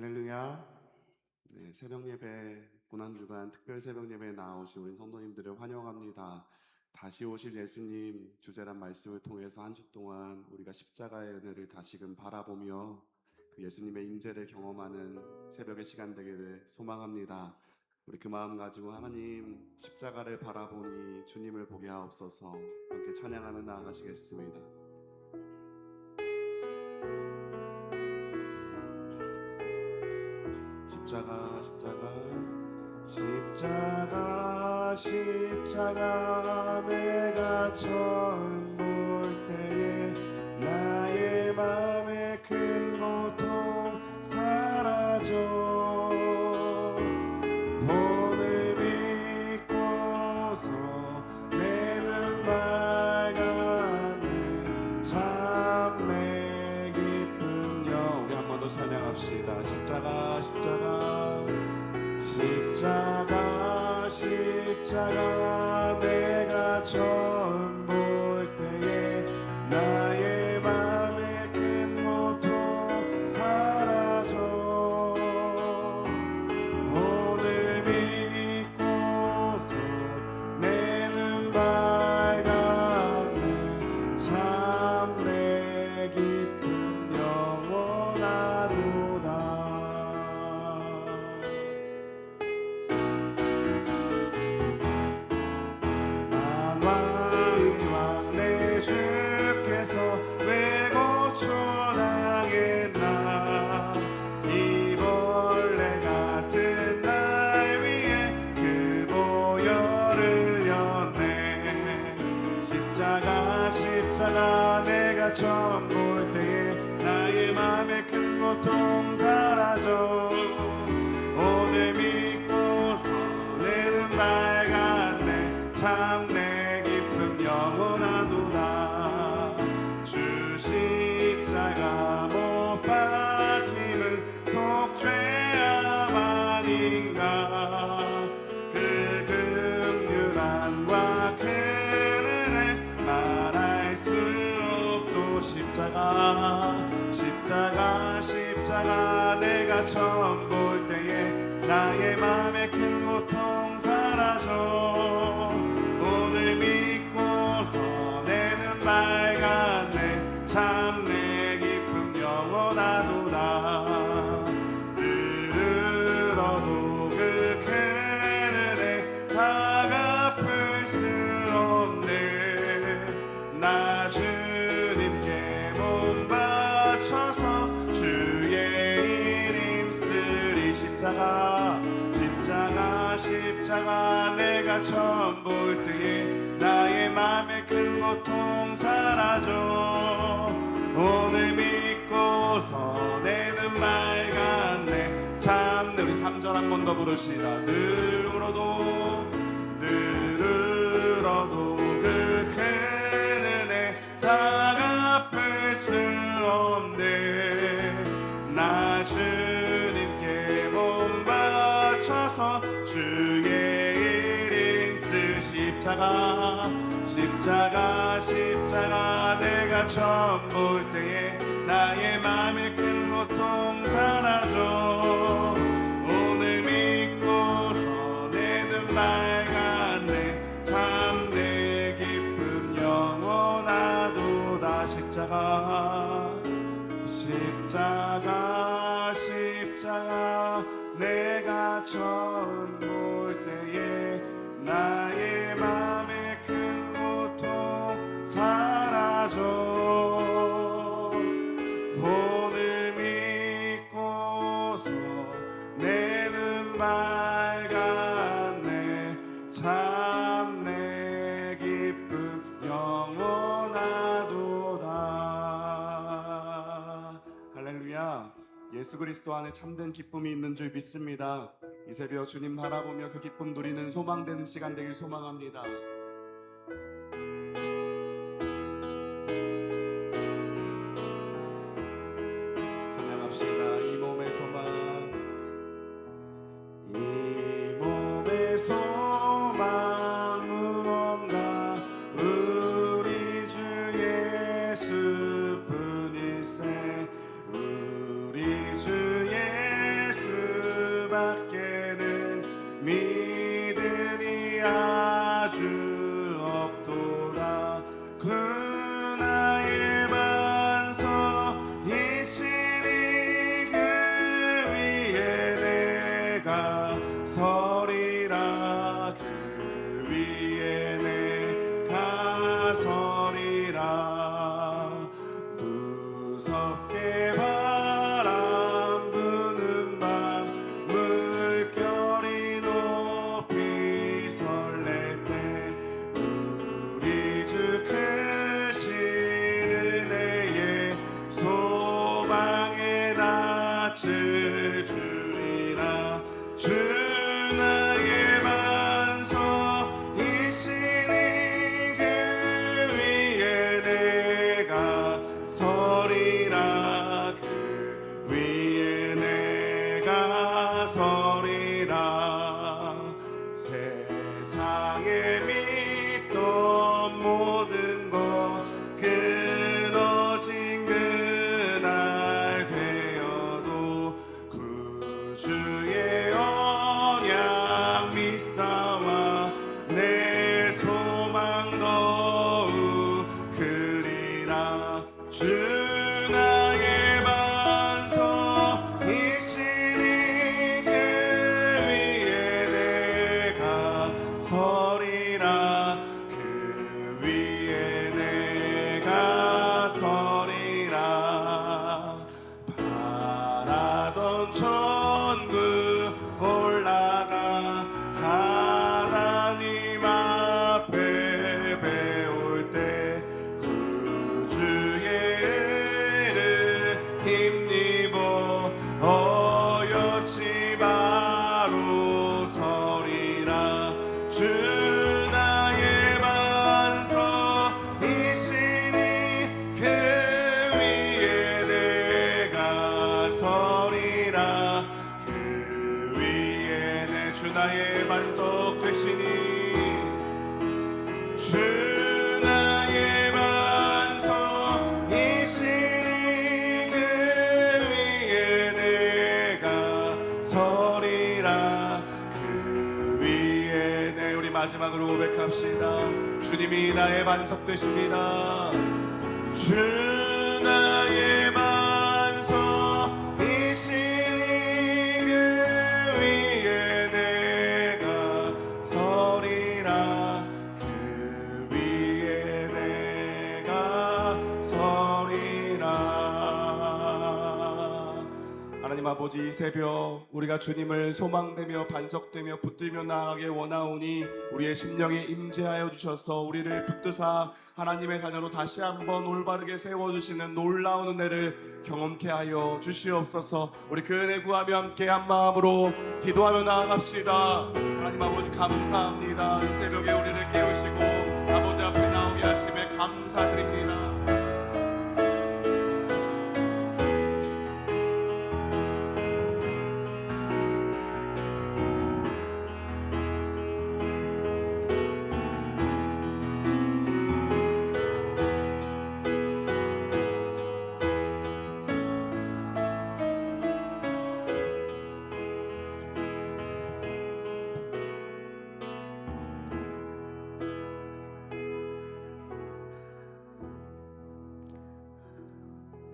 할렐루야. 네, 새벽 예배 고난주간 특별 새벽 예배에 나오신 우리 성도님들을 환영합니다. 다시 오실 예수님 주제란 말씀을 통해서 한 주 동안 우리가 십자가의 은혜를 다시금 바라보며 그 예수님의 임재를 경험하는 새벽의 시간 되기를 소망합니다. 우리 그 마음 가지고 하나님 십자가를 바라보니 주님을 보게 하옵소서 함께 찬양하며 나아가시겠습니다. 십자가 십자가 십자가 내가 처음 볼 때에 나의 맘의 큰 고통 사라져 오늘 믿고서 내 눈 맑았네 참 내 기쁜 영 우리 한 번 더 찬양합시다. 십자가 내가 처음 볼 때에 나의 맘의 큰 고통 사라져 오늘 믿고서 내 눈 밝았네 참 내 기쁜 영원하도다. 왜 고초당했나 이 벌레 같은 날 위해 그 보혈을 흘렸네. 십자가 내가 처음 볼 때에 나의 맘에 큰 고통 사라져 오늘 믿고서 내 눈 밝았네 참 내 기쁨 영원하도다. 십자가 못 박히는 속죄함 아닌가 그 긍휼함과 큰 은혜 말할 수 없도 십자가 내가 처음 볼 때에 나의 맘에 큰 고통 사라져 오늘 믿고서 내 눈 밝았네 참 내 기쁨 영원하도다. 들어도 그 큰 은혜 다 갚을 수 없네. 나 주님께 몸 바쳐서 주의 일 힘쓰리. 십자가 내가 처음 볼 때에 나의 맘에 큰 고통 사라져 오늘 믿고서 내 눈 맑았네 참. 우리 3절 한 번 더 부르시다. 늘 울어도 그 큰 은혜 다 갚을 수 없네. 나 주님께 몸 바쳐서 주의 일 힘쓰. 십자가 내가 처음 볼 때에 나의 맘에 큰 고통 사라져 오늘 믿고서 내 눈 맑았네 참 내 기쁨 영원하도다. 십자가 내가 처음 볼 때에 나의 맘에 큰 고통 사라져 오늘 믿고서 내 눈 밝았네 참 내 기쁨 영원하도다. 할렐루야. 예수 그리스도 안에 참된 기쁨이 있는 줄 믿습니다. 이 새벽 주님 바라보며 그 기쁨 누리는 소망되는 시간 되길 소망합니다. 찬양합시다. 이 몸의 소망 무언가 우리 주 예수뿐일세. 우리 주 주의 언약 믿사와 내 소망 더욱 크리라. 주 나의 반석이시니 그 위에 내가 서리라. 그 위에 내가 서리라. 바라던 천국 올라가 하나님 앞에 배울 때 구주의 은혜를 힘입어 어여치 바로 서리라. 주 나의 반석이시니 그 위에 내가 서리라. 그 위에 내 주 나의 반석 되시니 주 나의 반석이시니 그 위에 내가 서리라. 그 위에 내 우리 마지막으로 고백합시다. 주님이 나의 반석 되십니다. 주 나의 반석이시니 그 위에 내가 서리라. 그 위에 내가 서리라. 하나님 아버지, 이 새벽 우리가 주님을 소망되며 반석되며 붙들며 나아가게 원하오니 우리의 심령에 임재하여 주셔서 우리를 붙드사 하나님의 자녀로 다시 한번 올바르게 세워주시는 놀라운 은혜를 경험케 하여 주시옵소서. 우리 그 은혜 구하며 함께 한 마음으로 기도하며 나아갑시다. 하나님 아버지 감사합니다. 이 새벽에 우리를 깨우시고 아버지 앞에 나오게 하심에 감사드립니다.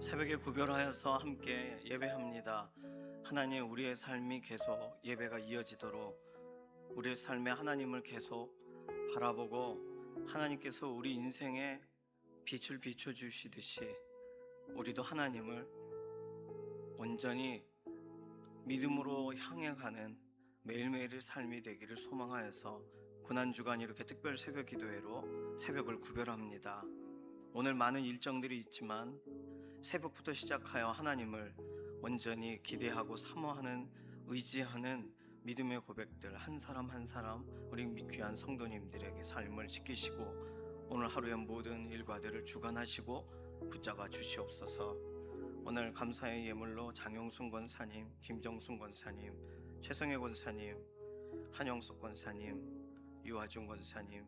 새벽에 구별하여서 함께 예배합니다. 하나님, 우리의 삶이 계속 예배가 이어지도록 우리의 삶에 하나님을 계속 바라보고 하나님께서 우리 인생에 빛을 비춰주시듯이 우리도 하나님을 온전히 믿음으로 향해 가는 매일매일의 삶이 되기를 소망하여서 고난주간 이렇게 특별 새벽 기도회로 새벽을 구별합니다. 오늘 많은 일정들이 있지만 새벽부터 시작하여 하나님을 온전히 기대하고 사모하는, 의지하는 믿음의 고백들 한 사람 한 사람 우리 귀한 성도님들에게 삶을 지키시고 오늘 하루의 모든 일과들을 주관하시고 붙잡아 주시옵소서. 오늘 감사의 예물로 장용순 권사님, 김정순 권사님, 최성애 권사님, 한영숙 권사님, 유화준 권사님,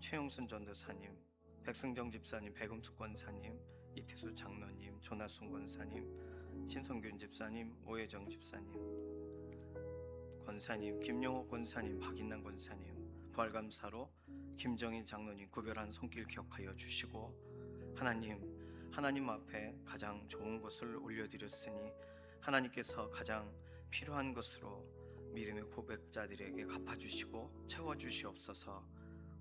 최용순 전도사님, 백승정 집사님, 백음숙 권사님, 이태수 장로님, 조나순 권사님, 신성균 집사님, 오혜정 집사님, 권사님, 김영옥 권사님, 박인남 권사님, 부활감사로 김정인 장로님 구별한 손길 기억하여 주시고 하나님 앞에 가장 좋은 것을 올려드렸으니 하나님께서 가장 필요한 것으로 믿음의 고백자들에게 갚아주시고 채워주시옵소서.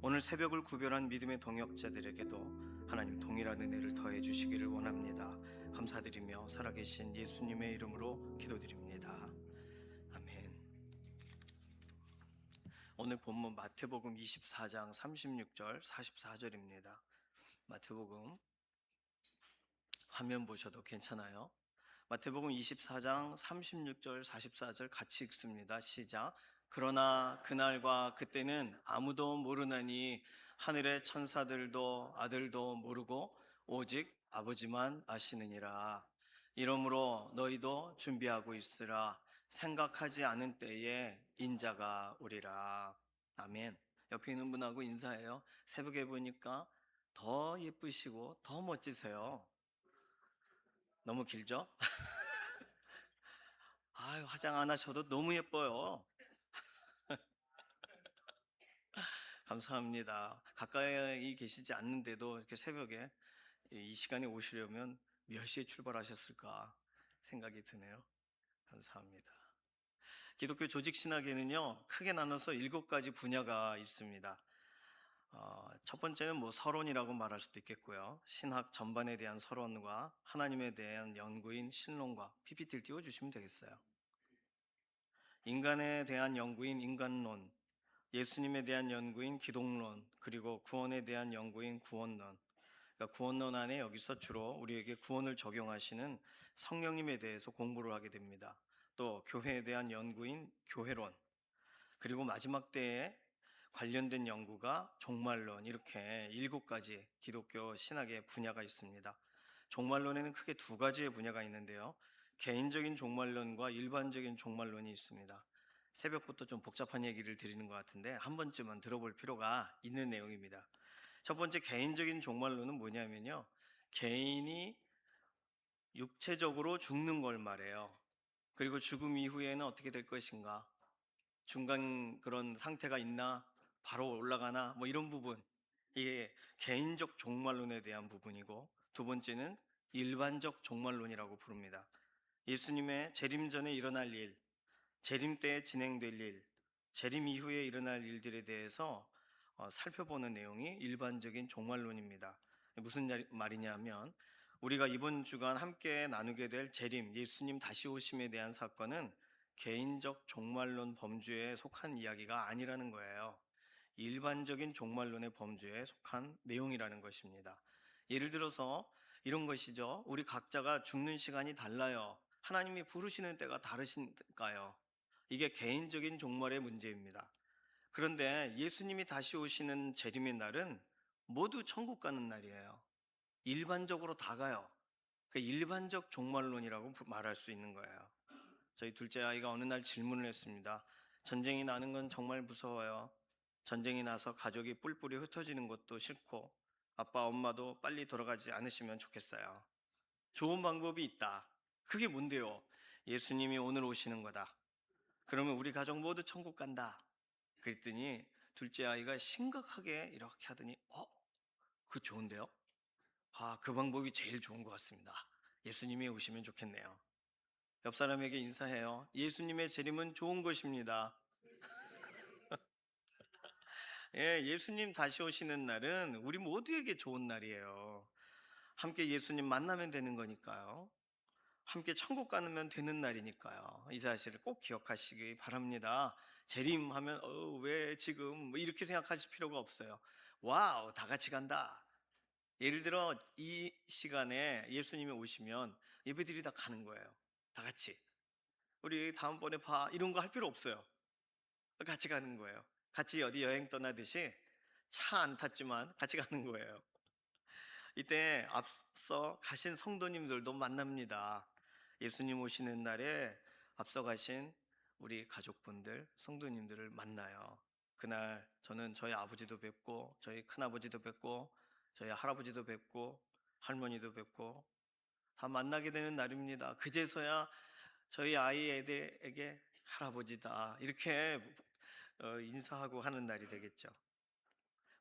오늘 새벽을 구별한 믿음의 동역자들에게도 하나님 동일한 은혜를 더해 주시기를 원합니다. 감사드리며 살아계신 예수님의 이름으로 기도드립니다. 아멘. 오늘 본문 마태복음 24장 36절 44절입니다. 마태복음 화면 보셔도 괜찮아요. 마태복음 24장 36절 44절 같이 읽습니다. 시작. 그러나 그날과 그때는 아무도 모르나니 하늘의 천사들도 아들도 모르고 오직 아버지만 아시느니라. 이러므로 너희도 준비하고 있으라. 생각하지 않은 때에 인자가 오리라. 아멘. 옆에 있는 분하고 인사해요. 새벽에 보니까 더 예쁘시고 더 멋지세요. 너무 길죠? 아유, 화장 안 하셔도 너무 예뻐요. 감사합니다. 가까이 계시지 않는데도 이렇게 새벽에 이 시간에 오시려면 몇 시에 출발하셨을까 생각이 드네요. 감사합니다. 기독교 조직 신학에는요, 크게 나눠서 7가지 분야가 있습니다. 첫 번째는 뭐 서론이라고 말할 수도 있겠고요. 신학 전반에 대한 서론과 하나님에 대한 연구인 신론과 PPT를 띄워주시면 되겠어요. 인간에 대한 연구인 인간론, 예수님에 대한 연구인 기독론, 그리고 구원에 대한 연구인 구원론. 그러니까 구원론 안에 여기서 주로 우리에게 구원을 적용하시는 성령님에 대해서 공부를 하게 됩니다. 또 교회에 대한 연구인 교회론, 그리고 마지막 때에 관련된 연구가 종말론, 이렇게 7가지 기독교 신학의 분야가 있습니다. 종말론에는 크게 2가지의 분야가 있는데요. 개인적인 종말론과 일반적인 종말론이 있습니다. 새벽부터 좀 복잡한 얘기를 드리는 것 같은데 한 번쯤은 들어볼 필요가 있는 내용입니다. 첫 번째 개인적인 종말론은 뭐냐면요. 개인이 육체적으로 죽는 걸 말해요. 그리고 죽음 이후에는 어떻게 될 것인가? 중간 그런 상태가 있나? 바로 올라가나? 뭐 이런 부분. 이게 개인적 종말론에 대한 부분이고, 두 번째는 일반적 종말론이라고 부릅니다. 예수님의 재림 전에 일어날 일, 재림 때에 진행될 일, 재림 이후에 일어날 일들에 대해서 살펴보는 내용이 일반적인 종말론입니다. 무슨 말이냐면 우리가 이번 주간 함께 나누게 될 재림, 예수님 다시 오심에 대한 사건은 개인적 종말론 범주에 속한 이야기가 아니라는 거예요. 일반적인 종말론의 범주에 속한 내용이라는 것입니다. 예를 들어서 이런 것이죠. 우리 각자가 죽는 시간이 달라요. 하나님이 부르시는 때가 다르신가요? 이게 개인적인 종말의 문제입니다. 그런데 예수님이 다시 오시는 재림의 날은 모두 천국 가는 날이에요. 일반적으로 다 가요. 그 일반적 종말론이라고 말할 수 있는 거예요. 저희 둘째 아이가 어느 날 질문을 했습니다. 전쟁이 나는 건 정말 무서워요. 전쟁이 나서 가족이 뿔뿔이 흩어지는 것도 싫고 아빠 엄마도 빨리 돌아가지 않으시면 좋겠어요. 좋은 방법이 있다. 그게 뭔데요? 예수님이 오늘 오시는 거다. 그러면 우리 가족 모두 천국 간다. 그랬더니 둘째 아이가 심각하게 이렇게 하더니 그거 좋은데요? 그 방법이 제일 좋은 것 같습니다. 예수님이 오시면 좋겠네요. 옆 사람에게 인사해요. 예수님의 재림은 좋은 것입니다. 예, 예수님 다시 오시는 날은 우리 모두에게 좋은 날이에요. 함께 예수님 만나면 되는 거니까요. 함께 천국 가면 되는 날이니까요. 이 사실을 꼭 기억하시기 바랍니다. 재림하면 왜 지금 뭐 이렇게 생각하실 필요가 없어요. 와우, 다 같이 간다. 예를 들어 이 시간에 예수님이 오시면 예배들이 다 가는 거예요. 다 같이. 우리 다음번에 봐. 이런 거 할 필요 없어요. 같이 가는 거예요. 같이 어디 여행 떠나듯이 차 안 탔지만 같이 가는 거예요. 이때 앞서 가신 성도님들도 만납니다. 예수님 오시는 날에 앞서 가신 우리 가족분들, 성도님들을 만나요. 그날 저는 저희 아버지도 뵙고, 저희 큰아버지도 뵙고, 저희 할아버지도 뵙고, 할머니도 뵙고, 다 만나게 되는 날입니다. 그제서야 저희 아이 애들에게 할아버지다. 이렇게 인사하고 하는 날이 되겠죠.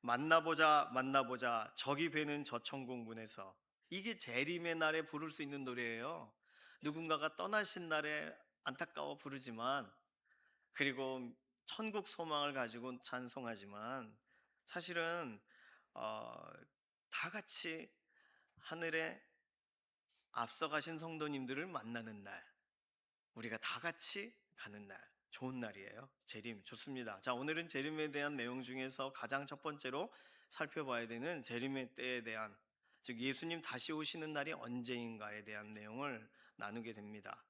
만나보자, 만나보자. 저기 배는 저 천국문에서. 이게 재림의 날에 부를 수 있는 노래예요. 누군가가 떠나신 날에 안타까워 부르지만, 그리고 천국 소망을 가지고 찬송하지만, 사실은 다 같이 하늘에 앞서가신 성도님들을 만나는 날, 우리가 다 같이 가는 날, 좋은 날이에요. 재림 좋습니다. 자, 오늘은 재림에 대한 내용 중에서 가장 첫 번째로 살펴봐야 되는 재림의 때에 대한, 즉 예수님 다시 오시는 날이 언제인가에 대한 내용을 나누게 됩니다.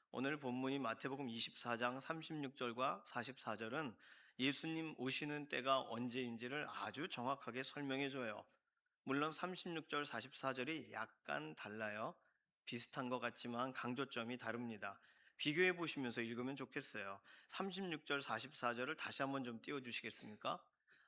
오늘 본문이 마태복음 24장 36절과 44절은 예수님 오시는 때가 언제인지를 아주 정확하게 설명해 줘요. 물론 36절, 44절이 약간 달라요. 비슷한 것 같지만 강조점이 다릅니다. 비교해 보시면서 읽으면 좋겠어요. 36절, 44절을 다시 한번 좀 띄워주시겠습니까?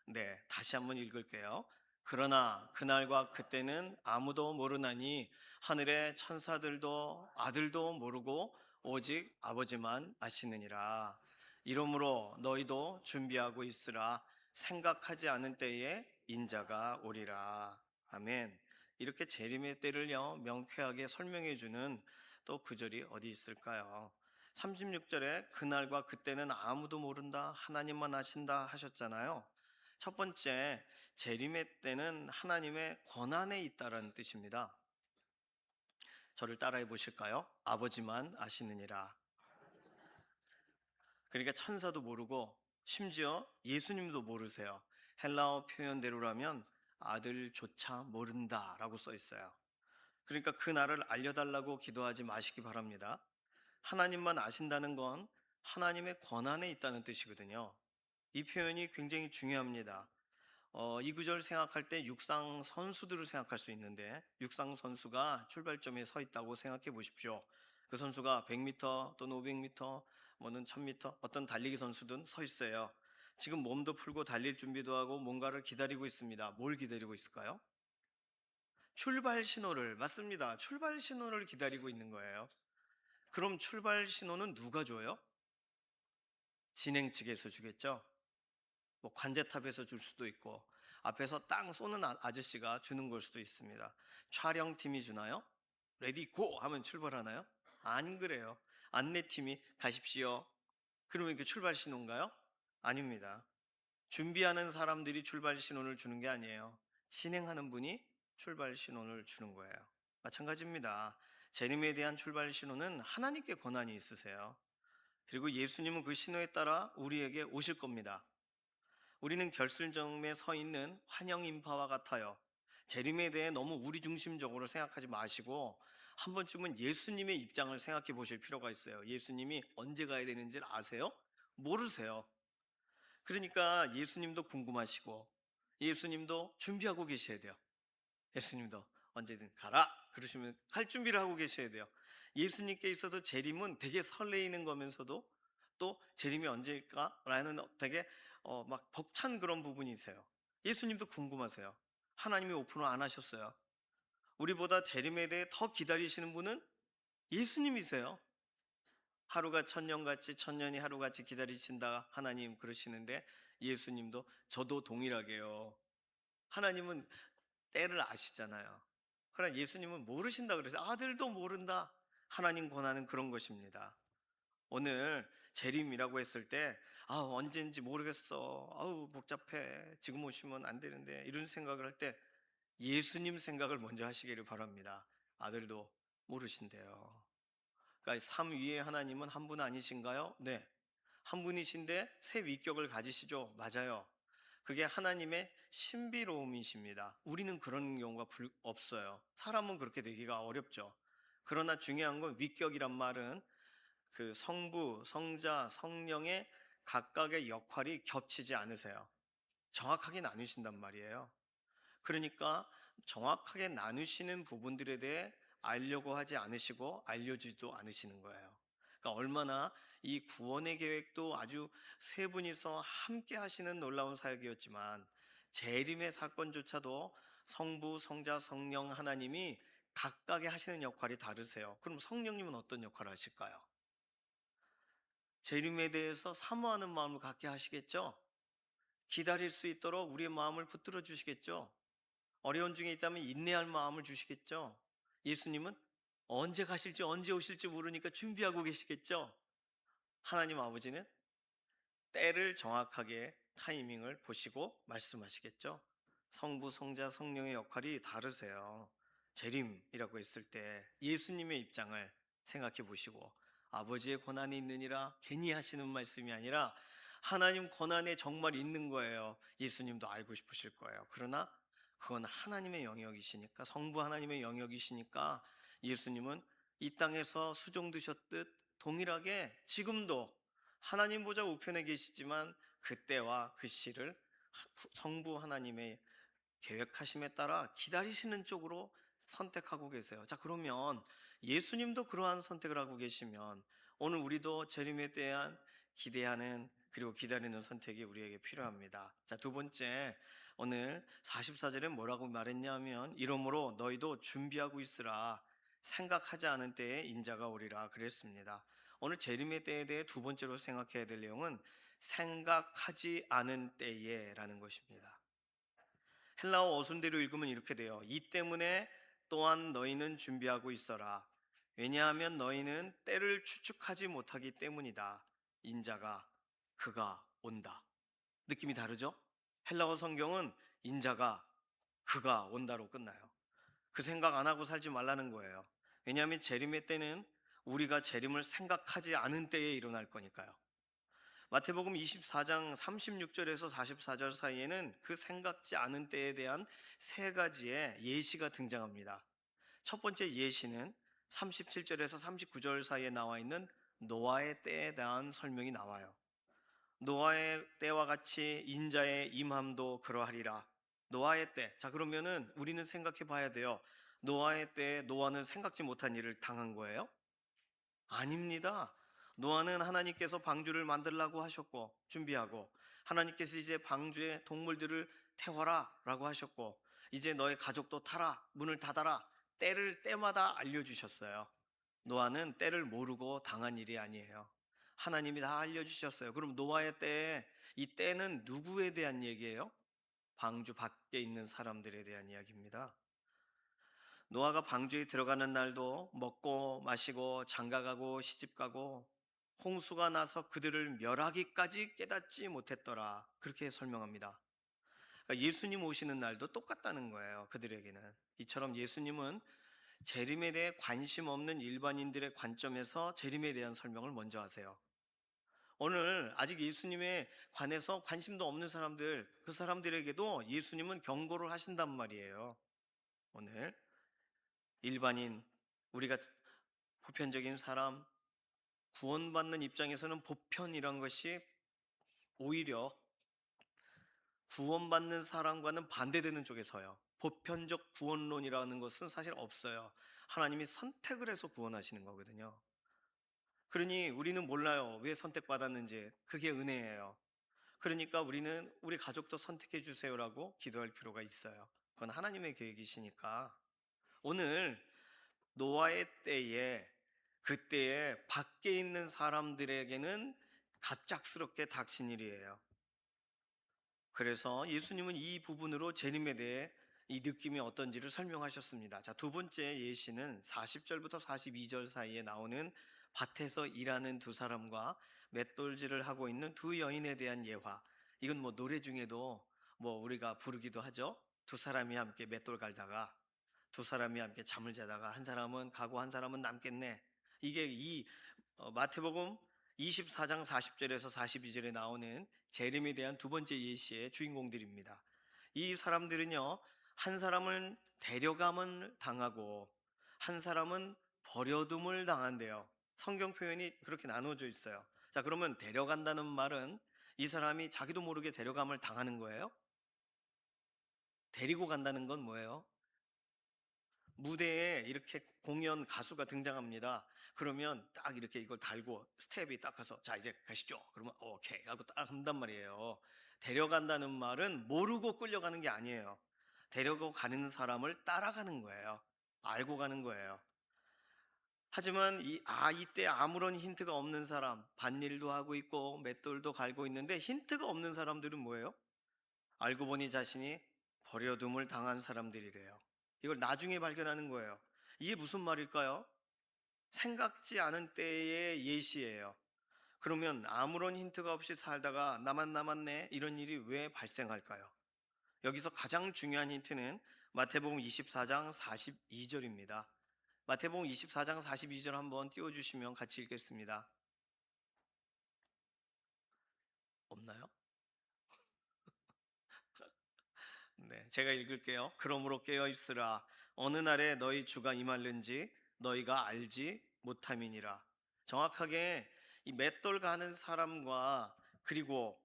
네, 다시 한번 읽을게요. 그러나 그날과 그때는 아무도 모르나니 하늘의 천사들도 아들도 모르고 오직 아버지만 아시느니라. 이러므로 너희도 준비하고 있으라. 생각하지 않은 때에 인자가 오리라. 아멘. 이렇게 재림의 때를요 명쾌하게 설명해 주는 또 구절이 어디 있을까요? 36절에 그날과 그때는 아무도 모른다, 하나님만 아신다 하셨잖아요. 첫 번째, 재림의 때는 하나님의 권한에 있다라는 뜻입니다. 저를 따라해 보실까요? 아버지만 아시느니라. 그러니까 천사도 모르고 심지어 예수님도 모르세요. 헬라어 표현대로라면 아들조차 모른다라고 써 있어요. 그러니까 그 날을 알려달라고 기도하지 마시기 바랍니다. 하나님만 아신다는 건 하나님의 권한에 있다는 뜻이거든요. 이 표현이 굉장히 중요합니다. 이 구절 생각할 때 육상 선수들을 생각할 수 있는데, 육상 선수가 출발점에 서 있다고 생각해 보십시오. 그 선수가 100m 또는 500m, 뭐는 1000m, 어떤 달리기 선수든 서 있어요. 지금 몸도 풀고 달릴 준비도 하고 뭔가를 기다리고 있습니다. 뭘 기다리고 있을까요? 출발 신호를, 맞습니다. 출발 신호를 기다리고 있는 거예요. 그럼 출발 신호는 누가 줘요? 진행 측에서 주겠죠? 뭐 관제탑에서 줄 수도 있고 앞에서 땅 쏘는 아저씨가 주는 걸 수도 있습니다. 촬영팀이 주나요? 레디 고 하면 출발하나요? 안 그래요. 안내팀이 가십시오. 그러면 이게 출발 신호인가요? 아닙니다. 준비하는 사람들이 출발 신호를 주는 게 아니에요. 진행하는 분이 출발 신호를 주는 거예요. 마찬가지입니다. 재림에 대한 출발 신호는 하나님께 권한이 있으세요. 그리고 예수님은 그 신호에 따라 우리에게 오실 겁니다. 우리는 결승점에 서 있는 환영 인파와 같아요. 재림에 대해 너무 우리 중심적으로 생각하지 마시고 한 번쯤은 예수님의 입장을 생각해 보실 필요가 있어요. 예수님이 언제 가야 되는지 아세요? 모르세요. 그러니까 예수님도 궁금하시고 예수님도 준비하고 계셔야 돼요. 예수님도 언제든 가라 그러시면 갈 준비를 하고 계셔야 돼요. 예수님께 있어서 재림은 되게 설레이는 거면서도 또 재림이 언제일까라는 되게 막 벅찬 그런 부분이세요. 예수님도 궁금하세요. 하나님이 오픈을 안 하셨어요. 우리보다 재림에 대해 더 기다리시는 분은 예수님이세요. 하루가 천년같이 천년이 하루같이 기다리신다 하나님 그러시는데 예수님도 저도 동일하게요. 하나님은 때를 아시잖아요. 그러나 예수님은 모르신다 그래서 아들도 모른다. 하나님 권하는 그런 것입니다. 오늘 재림이라고 했을 때 언제인지 모르겠어. 아우 복잡해. 지금 오시면 안 되는데 이런 생각을 할 때 예수님 생각을 먼저 하시기를 바랍니다. 아들도 모르신대요. 그러니까 삶 위에 하나님은 한 분 아니신가요? 네. 한 분이신데 새 위격을 가지시죠. 맞아요. 그게 하나님의 신비로움이십니다. 우리는 그런 경우가 없어요. 사람은 그렇게 되기가 어렵죠. 그러나 중요한 건 위격이란 말은 그 성부, 성자, 성령의 각각의 역할이 겹치지 않으세요. 정확하게 나누신단 말이에요. 그러니까 정확하게 나누시는 부분들에 대해 알려고 하지 않으시고 알려주지도 않으시는 거예요. 그러니까 얼마나 이 구원의 계획도 아주 세 분이서 함께 하시는 놀라운 사역이었지만 재림의 사건조차도 성부, 성자, 성령 하나님이 각각의 하시는 역할이 다르세요. 그럼 성령님은 어떤 역할을 하실까요? 재림에 대해서 사모하는 마음을 갖게 하시겠죠? 기다릴 수 있도록 우리의 마음을 붙들어 주시겠죠? 어려운 중에 있다면 인내할 마음을 주시겠죠? 예수님은 언제 가실지 언제 오실지 모르니까 준비하고 계시겠죠? 하나님 아버지는 때를 정확하게 타이밍을 보시고 말씀하시겠죠? 성부, 성자, 성령의 역할이 다르세요. 재림이라고 했을 때 예수님의 입장을 생각해 보시고 아버지의 권한이 있느니라 괜히 하시는 말씀이 아니라 하나님 권한에 정말 있는 거예요. 예수님도 알고 싶으실 거예요. 그러나 그건 하나님의 영역이시니까, 성부 하나님의 영역이시니까 예수님은 이 땅에서 수종드셨듯 동일하게 지금도 하나님 보좌 우편에 계시지만 그때와 그 시를 성부 하나님의 계획하심에 따라 기다리시는 쪽으로 선택하고 계세요. 자, 그러면 예수님도 그러한 선택을 하고 계시면 오늘 우리도 재림에 대한 기대하는 그리고 기다리는 선택이 우리에게 필요합니다. 자, 두 번째, 오늘 44절에 뭐라고 말했냐면 이러므로 너희도 준비하고 있으라 생각하지 않은 때에 인자가 오리라 그랬습니다. 오늘 재림의 때에 대해 두 번째로 생각해야 될 내용은 생각하지 않은 때에라는 것입니다. 헬라어 어순대로 읽으면 이렇게 돼요. 이 때문에 또한 너희는 준비하고 있어라. 왜냐하면 너희는 때를 추측하지 못하기 때문이다. 인자가 그가 온다. 느낌이 다르죠? 헬라어 성경은 인자가 그가 온다로 끝나요. 그 생각 안 하고 살지 말라는 거예요. 왜냐하면 재림의 때는 우리가 재림을 생각하지 않은 때에 일어날 거니까요. 마태복음 24장 36절에서 44절 사이에는 그 생각지 않은 때에 대한 세 가지의 예시가 등장합니다. 첫 번째 예시는 37절에서 39절 사이에 나와 있는 노아의 때에 대한 설명이 나와요. 노아의 때와 같이 인자의 임함도 그러하리라. 노아의 때. 자, 그러면은 우리는 생각해 봐야 돼요. 노아의 때에 노아는 생각지 못한 일을 당한 거예요? 아닙니다. 노아는 하나님께서 방주를 만들라고 하셨고 준비하고, 하나님께서 이제 방주에 동물들을 태워라 라고 하셨고, 이제 너의 가족도 타라, 문을 닫아라, 때를 때마다 알려주셨어요. 노아는 때를 모르고 당한 일이 아니에요. 하나님이 다 알려주셨어요. 그럼 노아의 때에, 이 때는 누구에 대한 얘기예요? 방주 밖에 있는 사람들에 대한 이야기입니다. 노아가 방주에 들어가는 날도 먹고 마시고 장가가고 시집가고 홍수가 나서 그들을 멸하기까지 깨닫지 못했더라. 그렇게 설명합니다. 그러니까 예수님 오시는 날도 똑같다는 거예요. 그들에게는. 이처럼 예수님은 재림에 대해 관심 없는 일반인들의 관점에서 재림에 대한 설명을 먼저 하세요. 오늘 아직 예수님에 관해서 관심도 없는 사람들, 그 사람들에게도 예수님은 경고를 하신단 말이에요. 오늘 일반인, 우리가 보편적인 사람, 구원받는 입장에서는 보편이란 것이 오히려 구원받는 사람과는 반대되는 쪽에 서요. 보편적 구원론이라는 것은 사실 없어요. 하나님이 선택을 해서 구원하시는 거거든요. 그러니 우리는 몰라요. 왜 선택받았는지. 그게 은혜예요. 그러니까 우리는 우리 가족도 선택해 주세요라고 기도할 필요가 있어요. 그건 하나님의 계획이시니까. 오늘 노아의 때에, 그때에 밖에 있는 사람들에게는 갑작스럽게 닥친 일이에요. 그래서 예수님은 이 부분으로 재림에 대해 이 느낌이 어떤지를 설명하셨습니다. 자, 두 번째 예시는 40절부터 42절 사이에 나오는 밭에서 일하는 두 사람과 맷돌질을 하고 있는 두 여인에 대한 예화. 이건 뭐 노래 중에도 뭐 우리가 부르기도 하죠. 두 사람이 함께 맷돌 갈다가, 두 사람이 함께 잠을 자다가 한 사람은 가고 한 사람은 남겠네. 이게 이 마태복음 24장 40절에서 42절에 나오는 재림에 대한 두 번째 예시의 주인공들입니다. 이 사람들은요, 한 사람은 데려감을 당하고 한 사람은 버려둠을 당한대요. 성경 표현이 그렇게 나누어져 있어요. 자, 그러면 데려간다는 말은 이 사람이 자기도 모르게 데려감을 당하는 거예요? 데리고 간다는 건 뭐예요? 무대에 이렇게 공연 가수가 등장합니다. 그러면 딱 이렇게 이걸 달고 스텝이 딱 가서 자 이제 가시죠. 그러면 오케이 하고 딱 한단 말이에요. 데려간다는 말은 모르고 끌려가는 게 아니에요. 데려고 가는 사람을 따라가는 거예요. 알고 가는 거예요. 하지만 이때 아무런 힌트가 없는 사람, 밭일도 하고 있고 맷돌도 갈고 있는데 힌트가 없는 사람들은 뭐예요? 알고 보니 자신이 버려둠을 당한 사람들이래요. 이걸 나중에 발견하는 거예요. 이게 무슨 말일까요? 생각지 않은 때의 예시예요. 그러면 아무런 힌트가 없이 살다가 나만 남았네 이런 일이 왜 발생할까요? 여기서 가장 중요한 힌트는 마태복음 24장 42절입니다. 마태복음 24장 42절 한번 띄워주시면 같이 읽겠습니다. 없나요? 네, 제가 읽을게요. 그러므로 깨어 있으라. 어느 날에 너희 주가 임할는지 너희가 알지 못함이니라. 정확하게 이 맷돌 가는 사람과 그리고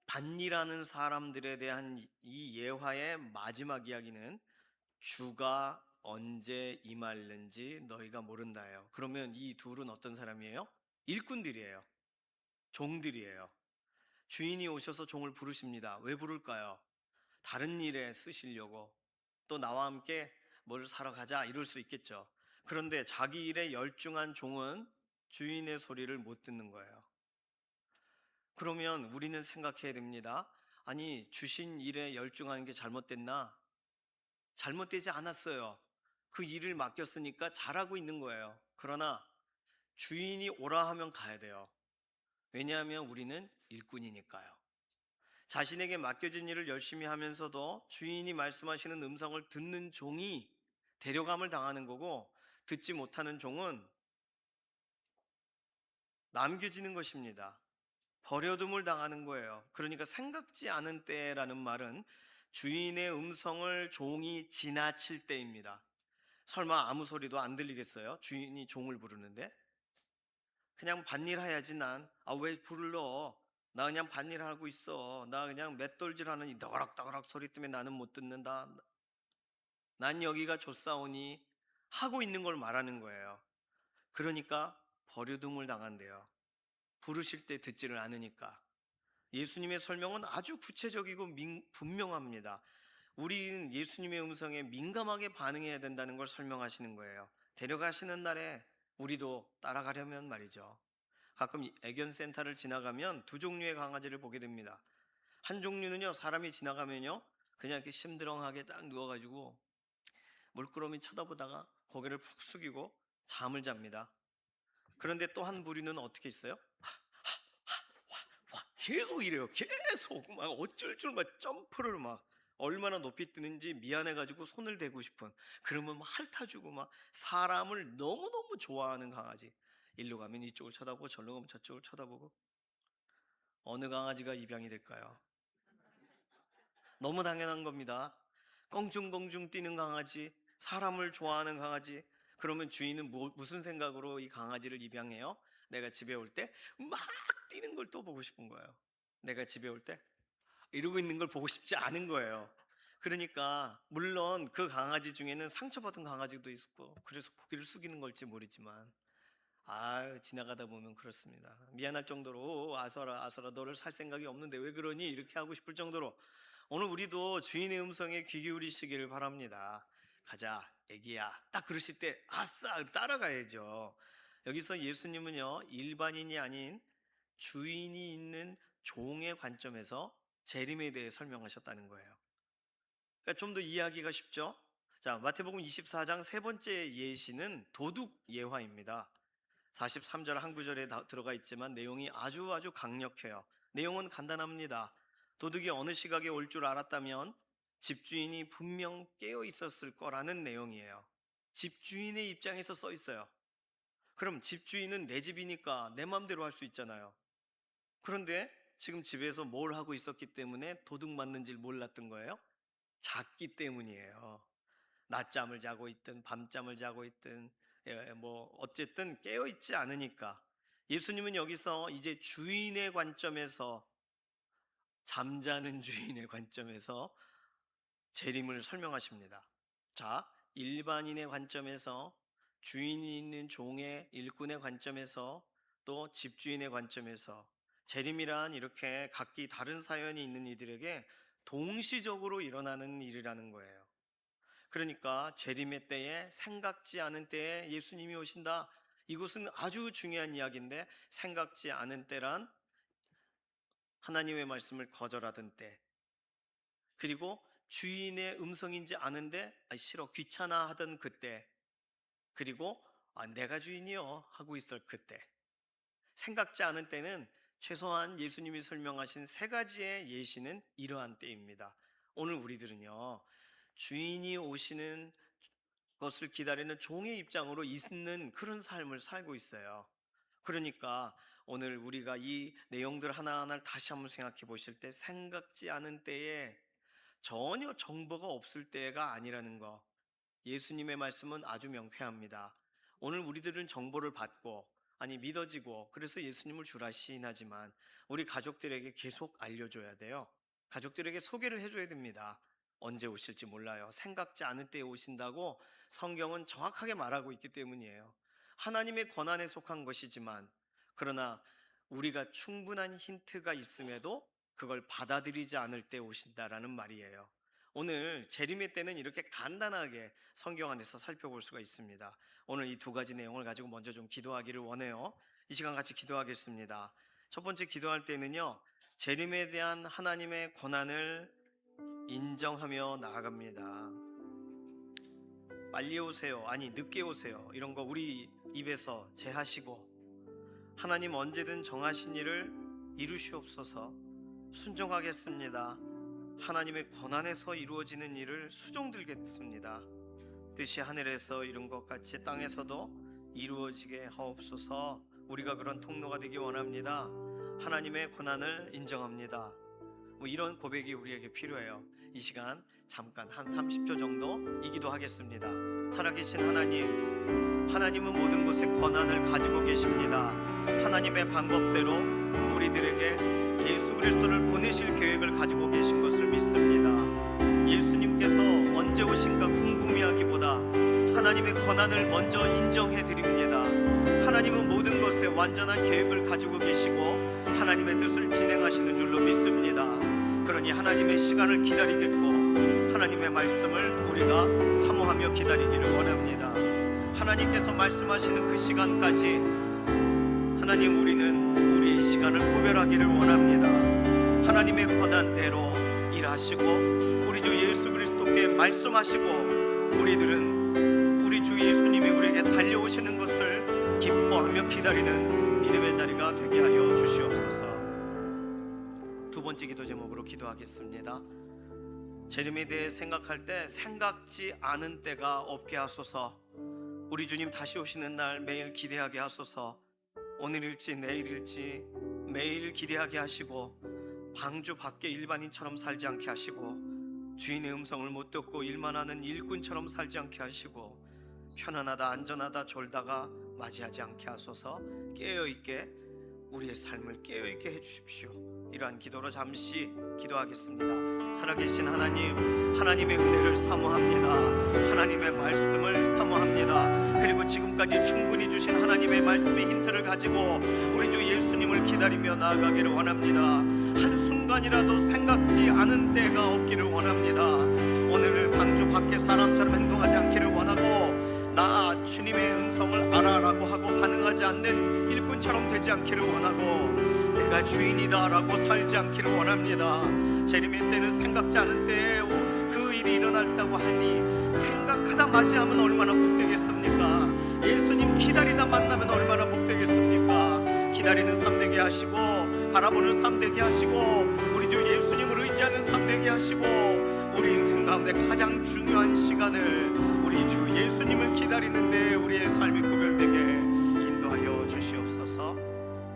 밭일하는 사람들에 대한 이 예화의 마지막 이야기는 주가 언제 임할는지 너희가 모른다예요. 그러면 이 둘은 어떤 사람이에요? 일꾼들이에요. 종들이에요. 주인이 오셔서 종을 부르십니다. 왜 부를까요? 다른 일에 쓰시려고, 또 나와 함께 뭘 사러 가자 이럴 수 있겠죠. 그런데 자기 일에 열중한 종은 주인의 소리를 못 듣는 거예요. 그러면 우리는 생각해야 됩니다. 아니, 주신 일에 열중하는 게 잘못됐나? 잘못되지 않았어요. 그 일을 맡겼으니까 잘하고 있는 거예요. 그러나 주인이 오라 하면 가야 돼요. 왜냐하면 우리는 일꾼이니까요. 자신에게 맡겨진 일을 열심히 하면서도 주인이 말씀하시는 음성을 듣는 종이 데려감을 당하는 거고, 듣지 못하는 종은 남겨지는 것입니다. 버려둠을 당하는 거예요. 그러니까 생각지 않은 때라는 말은 주인의 음성을 종이 지나칠 때입니다. 설마 아무 소리도 안 들리겠어요? 주인이 종을 부르는데? 그냥 밭일 해야지 난. 아, 왜 불러? 나 그냥 밭일 하고 있어. 나 그냥 맷돌질 하는 이 너그럭너그럭 소리 때문에 나는 못 듣는다. 난 여기가 좋사오니 하고 있는 걸 말하는 거예요. 그러니까 버려둠을 당한대요. 부르실 때 듣지를 않으니까. 예수님의 설명은 아주 구체적이고 분명합니다. 우리는 예수님의 음성에 민감하게 반응해야 된다는 걸 설명하시는 거예요. 데려가시는 날에 우리도 따라가려면 말이죠. 가끔 애견센터를 지나가면 두 종류의 강아지를 보게 됩니다. 한 종류는요, 사람이 지나가면요, 그냥 이렇게 심드렁하게 딱 누워가지고 물끄러미 쳐다보다가 고개를 푹 숙이고 잠을 잡니다. 그런데 또 한 부류는 어떻게 있어요? 계속 이래요. 계속 막 어쩔 줄 막 점프를 막 얼마나 높이 뜨는지 미안해가지고 손을 대고 싶은, 그러면 막 핥아주고 막 사람을 너무너무 좋아하는 강아지. 일로 가면 이쪽을 쳐다보고 절로 가면 저쪽을 쳐다보고. 어느 강아지가 입양이 될까요? 너무 당연한 겁니다. 껑충껑충 뛰는 강아지, 사람을 좋아하는 강아지. 그러면 주인은 무슨 생각으로 이 강아지를 입양해요? 내가 집에 올 때 막 뛰는 걸 또 보고 싶은 거예요. 내가 집에 올 때 이러고 있는 걸 보고 싶지 않은 거예요. 그러니까 물론 그 강아지 중에는 상처받은 강아지도 있고, 그래서 고개를 숙이는 걸지 모르지만, 지나가다 보면 그렇습니다. 미안할 정도로 아서라 아서라 너를 살 생각이 없는데 왜 그러니? 이렇게 하고 싶을 정도로. 오늘 우리도 주인의 음성에 귀 기울이시기를 바랍니다. 가자 애기야, 딱 그러실 때 아싸 따라가야죠. 여기서 예수님은요, 일반인이 아닌 주인이 있는 종의 관점에서 재림에 대해 설명하셨다는 거예요. 그러니까 좀 더 이해하기가 쉽죠? 자, 마태복음 24장 세 번째 예시는 도둑 예화입니다. 43절 한 구절에 들어가 있지만 내용이 아주 아주 강력해요. 내용은 간단합니다. 도둑이 어느 시각에 올 줄 알았다면 집주인이 분명 깨어 있었을 거라는 내용이에요. 집주인의 입장에서 써 있어요. 그럼 집주인은 내 집이니까 내 마음대로 할 수 있잖아요. 그런데 지금 집에서 뭘 하고 있었기 때문에 도둑 맞는 줄 몰랐던 거예요? 잤기 때문이에요. 낮잠을 자고 있든 밤잠을 자고 있든, 뭐 어쨌든 깨어 있지 않으니까. 예수님은 여기서 이제 주인의 관점에서, 잠자는 주인의 관점에서 재림을 설명하십니다. 자, 일반인의 관점에서, 주인이 있는 종의 일꾼의 관점에서, 또 집주인의 관점에서 재림이란 이렇게 각기 다른 사연이 있는 이들에게 동시적으로 일어나는 일이라는 거예요. 그러니까 재림의 때에, 생각지 않은 때에 예수님이 오신다. 이것은 아주 중요한 이야기인데, 생각지 않은 때란 하나님의 말씀을 거절하던 때, 그리고 주인의 음성인지 아는데 싫어 귀찮아 하던 그때, 그리고 내가 주인이요 하고 있을 그때. 생각지 않은 때는 최소한 예수님이 설명하신 세 가지의 예시는 이러한 때입니다. 오늘 우리들은요, 주인이 오시는 것을 기다리는 종의 입장으로 있는 그런 삶을 살고 있어요. 그러니까 오늘 우리가 이 내용들 하나하나를 다시 한번 생각해 보실 때, 생각지 않은 때에 전혀 정보가 없을 때가 아니라는 거, 예수님의 말씀은 아주 명쾌합니다. 오늘 우리들은 정보를 받고, 믿어지고, 그래서 예수님을 주라 시인하지만 우리 가족들에게 계속 알려줘야 돼요. 가족들에게 소개를 해줘야 됩니다. 언제 오실지 몰라요. 생각지 않은 때에 오신다고 성경은 정확하게 말하고 있기 때문이에요. 하나님의 권한에 속한 것이지만, 그러나 우리가 충분한 힌트가 있음에도 그걸 받아들이지 않을 때 오신다라는 말이에요. 오늘 재림의 때는 이렇게 간단하게 성경 안에서 살펴볼 수가 있습니다. 오늘 이 두 가지 내용을 가지고 먼저 좀 기도하기를 원해요. 이 시간 같이 기도하겠습니다. 첫 번째 기도할 때는요, 재림에 대한 하나님의 권한을 인정하며 나아갑니다. 빨리 오세요, 아니 늦게 오세요, 이런 거 우리 입에서 제하시고, 하나님 언제든 정하신 일을 이루시옵소서. 순종하겠습니다. 하나님의 권한에서 이루어지는 일을 수종들겠습니다. 뜻이 하늘에서 이룬 것 같이 땅에서도 이루어지게 하옵소서. 우리가 그런 통로가 되기 원합니다. 하나님의 권한을 인정합니다. 이런 고백이 우리에게 필요해요. 이 시간 잠깐 한 30초 정도 이 기도하겠습니다. 살아계신 하나님, 하나님은 모든 곳에 권한을 가지고 계십니다. 하나님의 방법대로 우리들에게 예수 그리스도를 보내실 계획을 가지고 계신 것을 믿습니다. 예수님께서 언제 오신가 궁금해하기보다 하나님의 권한을 먼저 인정해 드립니다. 하나님은 모든 것에 완전한 계획을 가지고 계시고 하나님의 뜻을 진행하시는 줄로 믿습니다. 그러니 하나님의 시간을 기다리겠고 하나님의 말씀을 우리가 사모하며 기다리기를 원합니다. 하나님께서 말씀하시는 그 시간까지 하나님, 우리는 우리의 시간을 구별하기를 원합니다. 하나님의 권한대로 일하시고 우리 주 예수 그리스도께 말씀하시고 우리들은 우리 주 예수님이 우리에게 달려오시는 것을 기뻐하며 기다리는 믿음의 자리가 되게 하여 주시옵소서. 두 번째 기도 제목으로 기도하겠습니다. 재림에 대해 생각할 때 생각지 않은 때가 없게 하소서. 우리 주님 다시 오시는 날 매일 기대하게 하소서. 오늘일지 내일일지 매일 기대하게 하시고 방주 밖에 일반인처럼 살지 않게 하시고 주인의 음성을 못 듣고 일만 하는 일꾼처럼 살지 않게 하시고 편안하다 안전하다 졸다가 맞이하지 않게 하소서. 깨어있게 우리의 삶을 깨어있게 해주십시오. 이러한 기도로 잠시 기도하겠습니다. 살아계신 하나님, 하나님의 은혜를 사모합니다. 하나님의 말씀을 사모합니다. 그리고 지금까지 충분히 주신 하나님의 말씀의 힌트를 가지고 우리 주 예수님을 기다리며 나아가기를 원합니다. 한순간이라도 생각지 않은 때가 없기를 원합니다. 오늘 방주 밖에 사람처럼 행동하지 않기를 원하고 나 주님의 음성을 알아라고 하고 반응하지 않는 일꾼처럼 되지 않기를 원하고 내가 주인이다 라고 살지 않기를 원합니다. 재림의 때는 생각지 않은 때에 그 일이 일어났다고 하니 생각하다 맞이하면 얼마나 복되겠습니까? 예수님 기다리다 만나면 얼마나 복되겠습니까? 기다리는 삶 되게 하시고 바라보는 삶 되게 하시고 우리 주 예수님을 의지하는 삶 되게 하시고 우리 인생 가운데 가장 중요한 시간을 우리 주 예수님을 기다리는데 우리의 삶이 구별되게 인도하여 주시옵소서.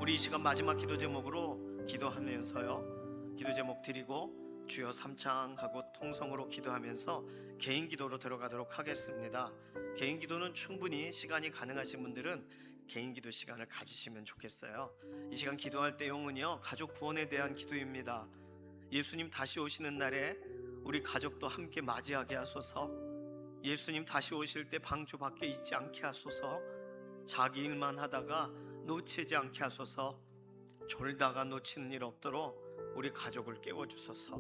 우리 이 시간 마지막 기도 제목으로 기도하면서요, 기도 제목 드리고 주여 삼창하고 통성으로 기도하면서 개인 기도로 들어가도록 하겠습니다. 개인 기도는 충분히 시간이 가능하신 분들은 개인 기도 시간을 가지시면 좋겠어요. 이 시간 기도할 내용은요, 가족 구원에 대한 기도입니다. 예수님 다시 오시는 날에 우리 가족도 함께 맞이하게 하소서. 예수님 다시 오실 때 방주 밖에 있지 않게 하소서. 자기 일만 하다가 놓치지 않게 하소서. 졸다가 놓치는 일 없도록 우리 가족을 깨워주소서.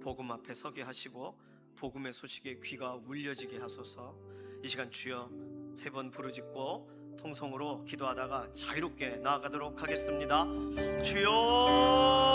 복음 앞에 서게 하시고 복음의 소식에 귀가 울려지게 하소서. 이 시간 주여 3번 부르짖고 통성으로 기도하다가 자유롭게 나아가도록 하겠습니다. 주여